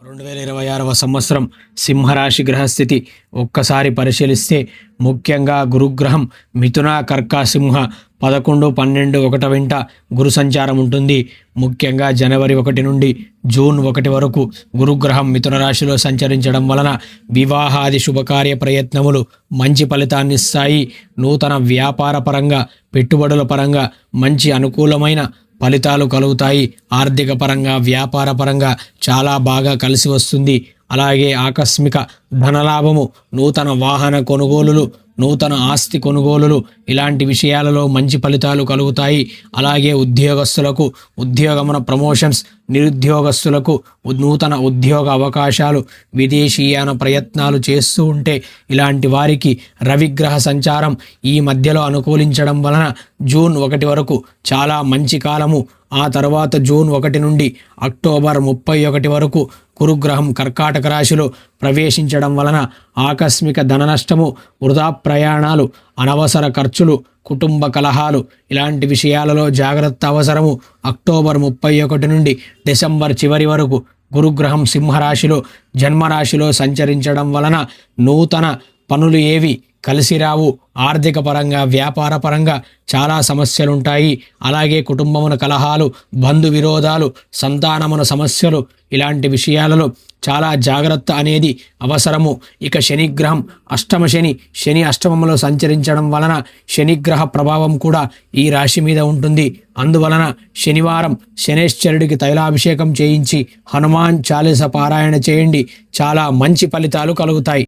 2026వ సంవత్సరం సింహరాశి గ్రహస్థితి ఒక్కసారి పరిశీలిస్తే ముఖ్యంగా గురుగ్రహం మిథున కర్క సింహ 11, 12 ఒకట వెంట గురు సంచారం ఉంటుంది. ముఖ్యంగా జనవరి 1 నుండి జూన్ 1 వరకు గురుగ్రహం మిథున రాశిలో సంచరించడం వలన వివాహాది శుభకార్య ప్రయత్నములు మంచి ఫలితాన్నిస్తాయి. నూతన వ్యాపార పరంగా పెట్టుబడుల పరంగా మంచి అనుకూలమైన ఫలితాలు కలుగుతాయి. ఆర్థిక పరంగా వ్యాపార పరంగా చాలా బాగా కలిసి వస్తుంది. అలాగే ఆకస్మిక ధనలాభము, నూతన వాహన కొనుగోలులు, నూతన ఆస్తి కొనుగోలులు ఇలాంటి విషయాలలో మంచి ఫలితాలు కలుగుతాయి. అలాగే ఉద్యోగస్తులకు ఉద్యోగమున ప్రమోషన్స్, నిరుద్యోగస్తులకు నూతన ఉద్యోగ అవకాశాలు, విదేశీయాన ప్రయత్నాలు చేస్తూ ఉంటే ఇలాంటి వారికి రవిగ్రహ సంచారం ఈ మధ్యలో అనుకూలించడం వలన జూన్ 1 వరకు చాలా మంచి కాలము. ఆ తర్వాత జూన్ 1 నుండి అక్టోబర్ 31 వరకు గురుగ్రహం కర్కాటక రాశిలో ప్రవేశించడం వలన ఆకస్మిక ధన నష్టము, వృధా ప్రయాణాలు, అనవసర ఖర్చులు, కుటుంబ కలహాలు ఇలాంటి విషయాలలో జాగ్రత్త అవసరము. అక్టోబర్ 31 నుండి డిసెంబర్ చివరి వరకు గురుగ్రహం సింహరాశిలో జన్మరాశిలో సంచరించడం వలన నూతన పనులు ఏవి కలిసి రావు. ఆర్థిక పరంగా వ్యాపార పరంగా చాలా సమస్యలుంటాయి. అలాగే కుటుంబమున కలహాలు, బంధు విరోధాలు, సంతానమున సమస్యలు ఇలాంటి విషయాలలో చాలా జాగ్రత్త అనేది అవసరము. ఇక శనిగ్రహం అష్టమ శని అష్టమములో సంచరించడం వలన శనిగ్రహ ప్రభావం కూడా ఈ రాశి మీద ఉంటుంది. అందువలన శనివారం శనేశ్వరుడికి తైలాభిషేకం చేయించి హనుమాన్ చాలీస పారాయణ చేయండి. చాలా మంచి ఫలితాలు కలుగుతాయి.